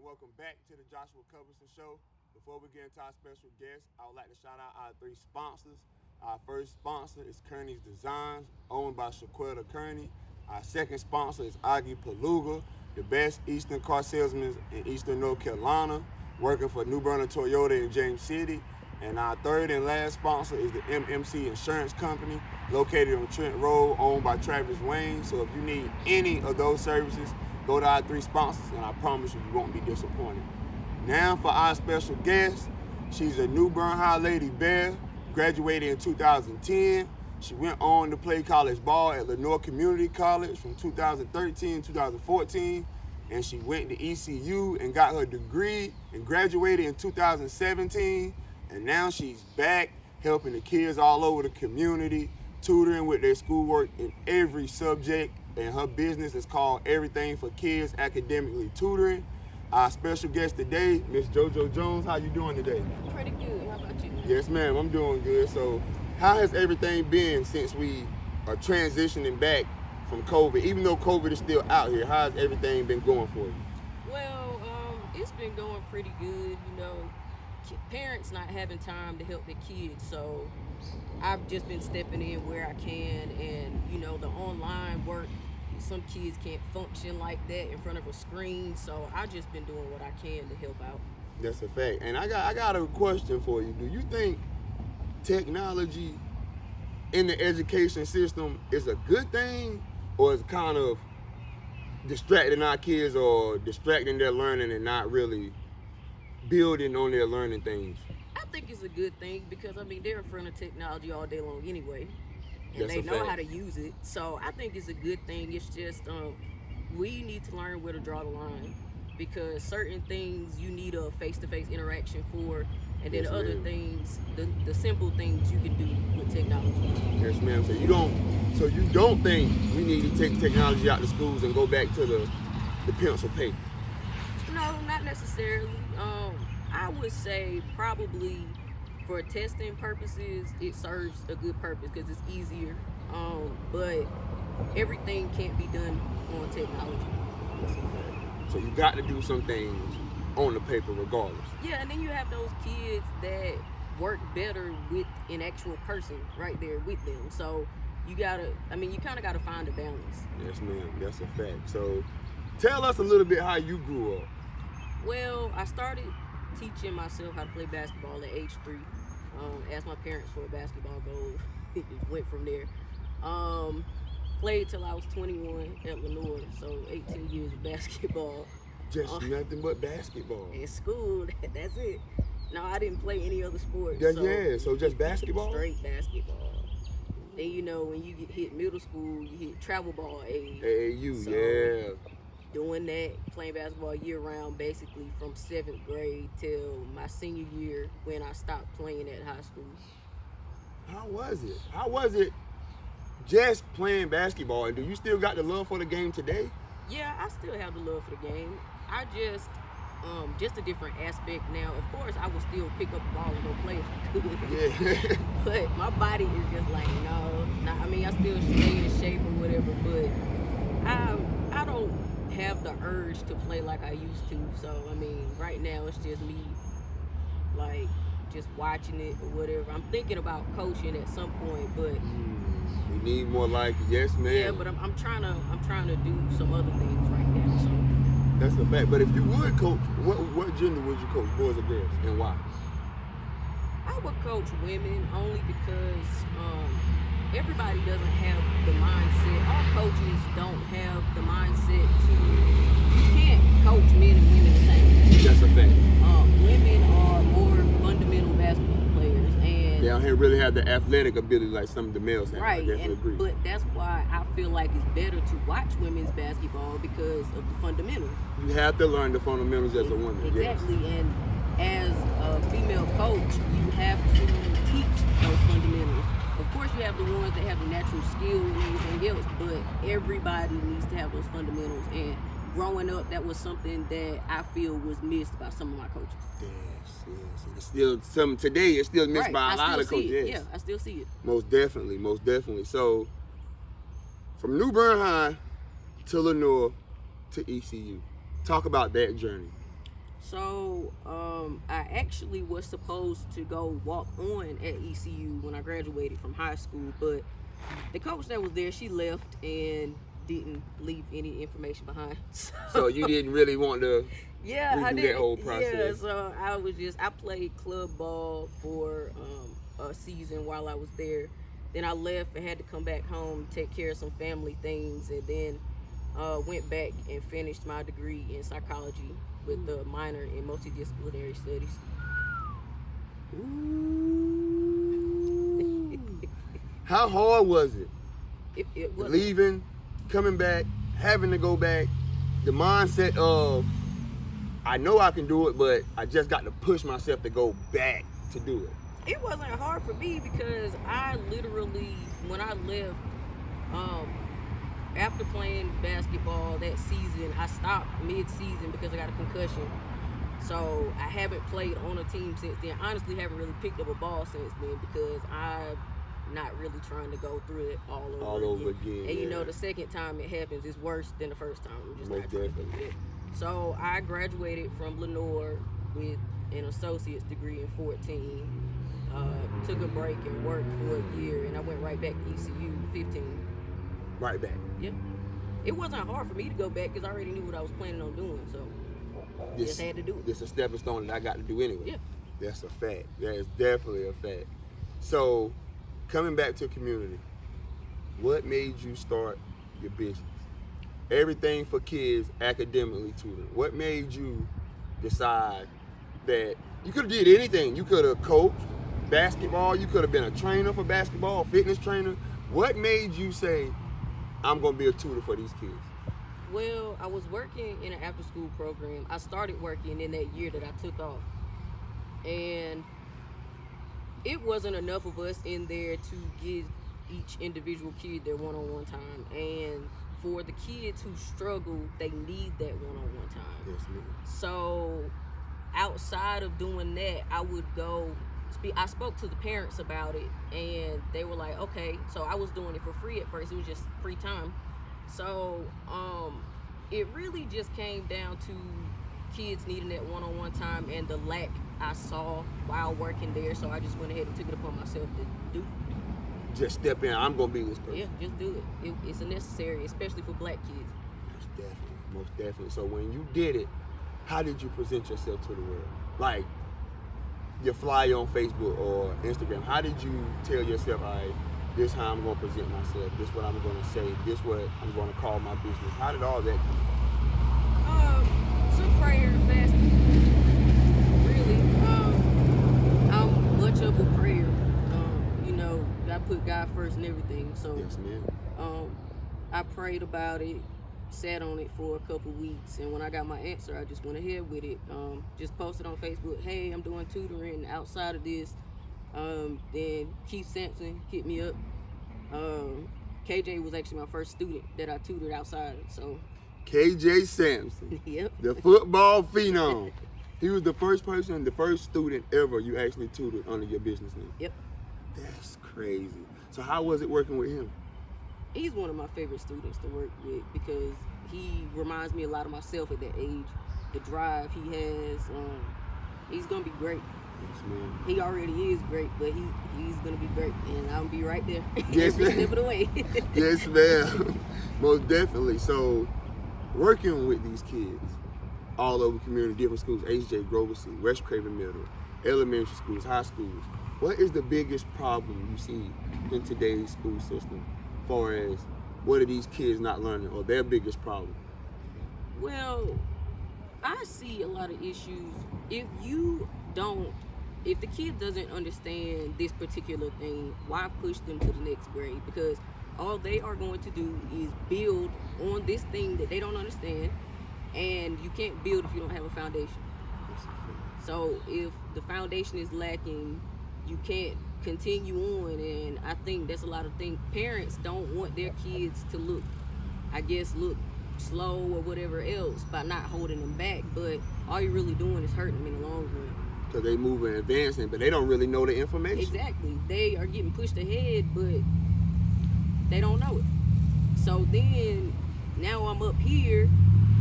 welcome back to the Joshua Cuthbertson Show. Before we get into our special guest, I would like to shout out our 3 sponsors. Our first sponsor is Kearney's Designs, owned by Shaquetta Kearney. Our second sponsor is Augie Paluga, the best Eastern car salesman in Eastern North Carolina, working for New Bern Toyota in James City. And our third and last sponsor is the MMC Insurance Company, located on Trent Road, owned by Travis Wayne. So if you need any of those services, go to our 3 sponsors, and I promise you, you won't be disappointed. Now for our special guest. She's a new Bern High Lady Bear, graduated in 2010. She went on to play college ball at Lenior Community College from 2013 to 2014. And she went to ECU and got her degree and graduated in 2017. And now she's back helping the kids all over the community, tutoring with their schoolwork in every subject. And her business is called Everything For Kids Academy Tutoring. Our special guest today, Miss Jojo Jones. How you doing today? Pretty good. How about you? Yes, ma'am. I'm doing good. So how has everything been since we are transitioning back from COVID? Even though COVID is still out here, how has everything been going for you? Well, it's been going pretty good. You know, parents not having time to help their kids, so I've just been stepping in where I can. And you know, the online work, some kids can't function like that in front of a screen, so I've just been doing what I can to help out. That's a fact. And I got a question for you. Do you think technology in the education system is a good thing, or is kind of distracting our kids or distracting their learning and not really building on their learning things? I think it's a good thing because, I mean, they're in front of technology all day long anyway. And That's they a know fact. how to use it. So I think it's a good thing. It's just we need to learn where to draw the line, because certain things you need a face-to-face interaction for, and then Yes, other ma'am. things, the simple things you can do with technology. Yes, ma'am. So you don't think we need to take technology out of schools and go back to the pencil paper? No, not necessarily. I would say probably for testing purposes, it serves a good purpose because it's easier. But everything can't be done on technology. So you got to do some things on the paper regardless. Yeah, and then you have those kids that work better with an actual person right there with them. So you kind of gotta find a balance. Yes, ma'am. That's a fact. So tell us a little bit how you grew up. Well, I started teaching myself how to play basketball at age 3. Asked my parents for a basketball goal. It went from there. Played till I was 21 at Lenior, so 18 years of basketball. Just nothing but basketball. In school, that's it. No, I didn't play any other sports. So just basketball? Straight basketball. Then, you know, when you hit middle school, you hit travel ball age. AAU, So, yeah. Doing that, playing basketball year-round, basically from 7th grade till my senior year when I stopped playing at high school. How was it? How was it just playing basketball? And do you still got the love for the game today? Yeah, I still have the love for the game. I just a different aspect now. Of course, I would still pick up the ball and go play if I could. Yeah. But my body is just like, no. I mean, I still stay in shape or whatever, but I don't have the urge to play like I used to. So, I mean, right now it's just me, like, just watching it or whatever. I'm thinking about coaching at some point, but We need more like, yes, ma'am. yeah, but I'm trying to do some other things right now. So That's a fact. But if you would coach, what gender would you coach, boys or girls, and why? I would coach women only because everybody doesn't have the mindset. All coaches don't have the mindset to. You can't coach men and women the same. That's a fact. Women are more fundamental basketball players, and They don't really have the athletic ability like some of the males have. right. I definitely agree. But that's why I feel like it's better to watch women's basketball because of the fundamentals. You have to learn the fundamentals as a woman. Exactly, and as a female coach, you have to teach those fundamentals. Of course, you have the ones that have the natural skill and everything else, but everybody needs to have those fundamentals. And growing up, that was something that I feel was missed by some of my coaches. Yes. And it's still today. It's still missed Right, by a I lot still of see coaches. it. Yes. Yeah, I still see it. Most definitely. So, from New Bern High to Lenior to ECU, talk about that journey. So, I actually was supposed to go walk on at ECU when I graduated from high school, but the coach that was there, she left and didn't leave any information behind. So you didn't really want to yeah, I redo did that whole process. Yeah, so I played club ball for a season while I was there. Then I left and had to come back home, take care of some family things, and then went back and finished my degree in psychology with the minor in multidisciplinary studies. How hard was it? It was Leaving, coming back, having to go back, the mindset of, I know I can do it, but I just got to push myself to go back to do it. It wasn't hard for me because I literally, when I left, after playing basketball that season, I stopped mid-season because I got a concussion. So I haven't played on a team since then. Honestly, haven't really picked up a ball since then because I'm not really trying to go through it all over again. And you know, the second time it happens is worse than the first time. I'm just not trying to do it. So I graduated from Lenior with an associate's degree in 14. Took a break and worked for a year, and I went right back to ECU 15. Right back. Yep. It wasn't hard for me to go back because I already knew what I was planning on doing, so just had to do it. This is a stepping stone that I got to do anyway. Yeah. That's a fact. That is definitely a fact. So, coming back to community, what made you start your business? Everything for kids academically tutoring. What made you decide that you could have did anything? You could have coached basketball. You could have been a trainer for basketball, fitness trainer. What made you say, I'm going to be a tutor for these kids? Well, I was working in an after-school program. I started working in that year that I took off. And it wasn't enough of us in there to give each individual kid their one-on-one time. And for the kids who struggle, they need that one-on-one time. Yes, ma'am. So outside of doing that, I would go I spoke to the parents about it, and they were like, okay. So I was doing it for free at first. It was just free time. So it really just came down to kids needing that one-on-one time and the lack I saw while working there. So I just went ahead and took it upon myself to do. Just step in. I'm going to be this person. Yeah, just do it. It's necessary, especially for black kids. Most definitely. Most definitely. So when you did it, how did you present yourself to the world? Like, your flyer on Facebook or Instagram, how did you tell yourself, all right, this how I'm going to present myself, this what I'm going to say, this what I'm going to call my business? How did all that come? Some prayer and fasting. Really. I'm much of a prayer. You know, I put God first and everything. So yes, ma'am. I prayed about it, sat on it for a couple weeks, and when I got my answer, I just went ahead with it. Just posted on Facebook, hey, I'm doing tutoring outside of this. Then Keith Sampson hit me up. KJ was actually my first student that I tutored outside. So KJ Sampson, yep, the football phenom. He was the first person, the first student ever you actually tutored under your business name. Yep. That's crazy. So how was it working with him? He's one of my favorite students to work with because he reminds me a lot of myself at that age. The drive he has, he's gonna be great. Yes, ma'am. He already is great, but he's gonna be great, and I'll be right there Yes, every ma'am. step of the way. Yes, ma'am. Most definitely. So, working with these kids all over community, different schools, HJ, Grover C, West Craven Middle, elementary schools, high schools. What is the biggest problem you see in today's school system? As far as what are these kids not learning or their biggest problem? Well, I see a lot of issues. If the kid doesn't understand this particular thing, why push them to the next grade? Because all they are going to do is build on this thing that they don't understand, and you can't build if you don't have a foundation. So if the foundation is lacking, you can't continue on, and I think that's a lot of things. Parents don't want their kids to look slow or whatever else by not holding them back, but all you're really doing is hurting them in the long run. Because they move and advancing, but they don't really know the information. Exactly. They are getting pushed ahead, but they don't know it. So then, now I'm up here,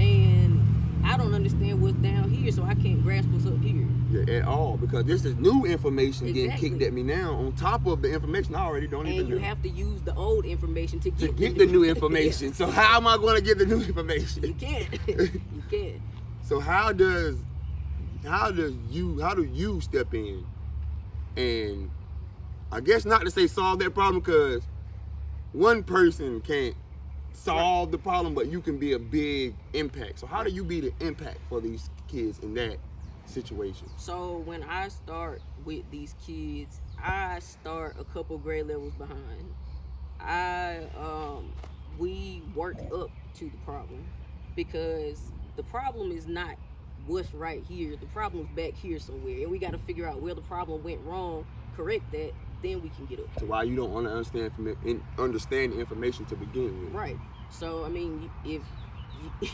and I don't understand what's down here. here, so I can't grasp what's up here. Yeah, at all, because this is new information getting Exactly. kicked at me now on top of the information I already don't even And you know. have to use the old information to To get get the new information. So how am I going to get the new You information? can't. You can't. So how do you step in and, I guess not to say solve that problem, because one person can't solve the problem, but you can be a big impact. So how do you be the impact for these kids in that situation? So when I start with these kids, I start a couple grade levels behind. We work up to the problem, because the problem is not what's right here. The problem's back here somewhere, and we got to figure out where the problem went wrong, correct that, then we can get up. So why you don't want to understand the information to begin with? Right. So I mean, if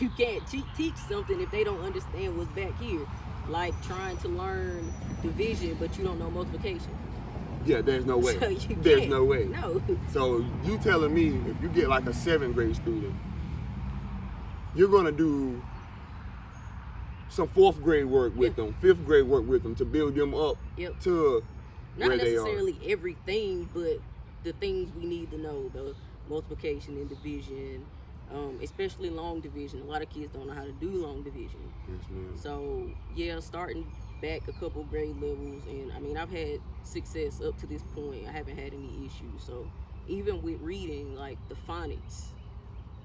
you can't teach something if they don't understand what's back here, like trying to learn division but you don't know multiplication. Yeah, there's no way. So you There's can't. no way. No. So you telling me if you get like a 7th grade student, you're gonna do some 4th grade work with them, 5th grade work with them to build them up Yep. to Not where they are. necessarily everything, but the things we need to know, the multiplication and division, especially long division. A lot of kids don't know how to do long division. Yes, ma'am. So yeah, starting back a couple grade levels, and I mean, I've had success up to this point. I haven't had any issues. So even with reading, like the phonics,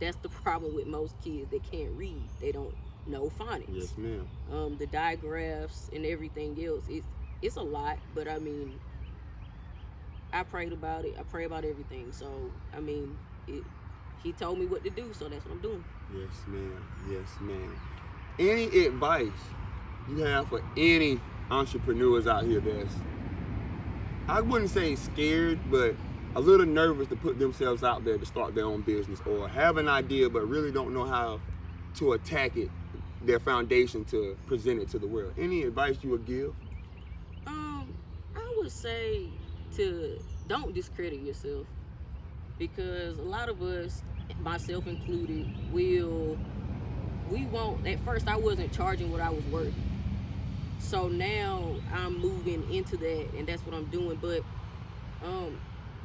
that's the problem with most kids. They can't read. They don't know phonics. Yes, ma'am. The digraphs and everything else, it's a lot, but I mean, I prayed about it. I pray about everything. So I mean, he told me what to do, so that's what I'm doing. Yes, ma'am. Yes, ma'am. Any advice you have for any entrepreneurs out here that's, I wouldn't say scared, but a little nervous to put themselves out there to start their own business, or have an idea but really don't know how to attack it, their foundation to present it to the world? Any advice you would give? I would say to don't discredit yourself, because a lot of us, myself included, we won't. At first, I wasn't charging what I was worth. So now I'm moving into that, and that's what I'm doing. But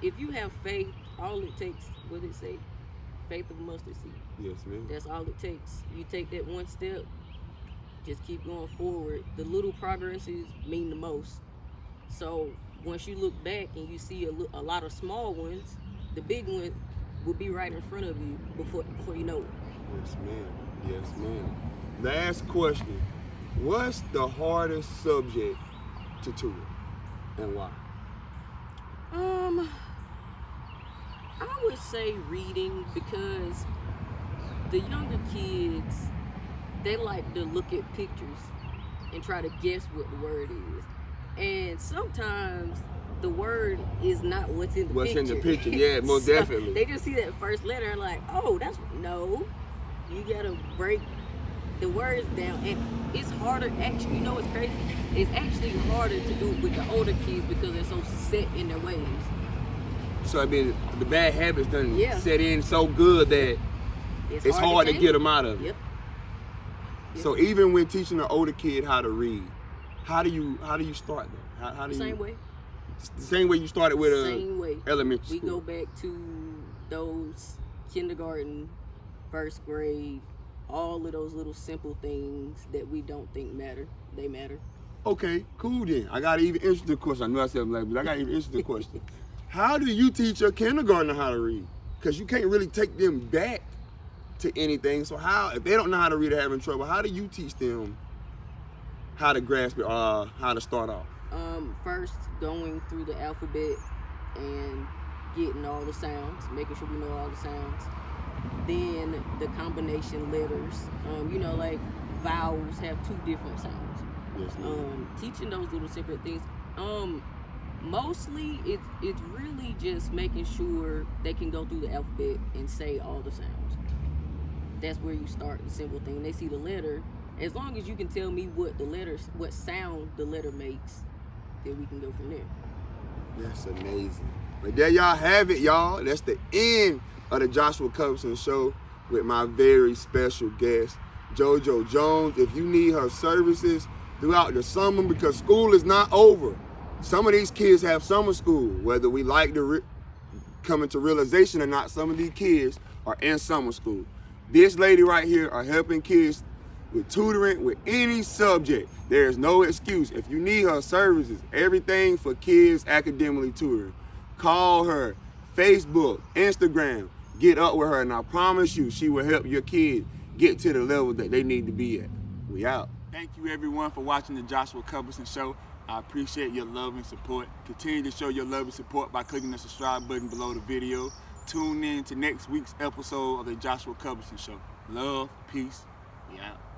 if you have faith, all it takes, what did it say? Faith of a mustard seed. Yes, ma'am. That's all it takes. You take that one step, just keep going forward. The little progresses mean the most. So once you look back and you see a lot of small ones, the big one will be right in front of you before you know it. Yes, ma'am. Yes, ma'am. Last question. What's the hardest subject to tutor, and why? I would say reading, because the younger kids, they like to look at pictures and try to guess what the word is. And sometimes the word is not what's in the picture. What's in the picture, yeah, most So definitely. They just see that first letter and like, oh, that's, no. You gotta break the words down. And it's harder, actually, you know what's crazy? It's actually harder to do it with the older kids because they're so set in their ways. So I mean, the bad habits done Yeah. set in so good that it's hard to change. get them out of it. Yep. So even when teaching an older kid how to read, how do you start that? How do Same you? way. The same way you started with Same way. elementary We school. go back to those kindergarten, first grade, all of those little simple things that we don't think matter. They matter. Okay, cool then. I got an even interesting question. I know I said black, but I got an even interesting question. How do you teach your kindergartner how to read? Because you can't really take them back to anything. So how, if they don't know how to read or having trouble, how do you teach them how to grasp it, or how to start off? First, going through the alphabet and getting all the sounds, making sure we know all the sounds. Then the combination letters. You know, like vowels have 2 different sounds. Yes, ma'am. Teaching those little separate things. Mostly it's really just making sure they can go through the alphabet and say all the sounds. That's where you start, the simple thing. They see the letter. As long as you can tell me what sound the letter makes, then we can go from there. That's amazing. But there y'all have it, y'all. That's the end of the Joshua Cuthbertson Show with my very special guest, Jojo Jones. If you need her services throughout the summer, because school is not over. Some of these kids have summer school, whether we like to come into realization or not. Some of these kids are in summer school. This lady right here are helping kids with tutoring, with any subject. There is no excuse. If you need her services, everything for kids academically tutoring, call her, Facebook, Instagram, get up with her, and I promise you, she will help your kid get to the level that they need to be at. We out. Thank you everyone for watching the Joshua Cuthbertson Show. I appreciate your love and support. Continue to show your love and support by clicking the subscribe button below the video. Tune in to next week's episode of the Joshua Cuthbertson Show. Love, peace, we out.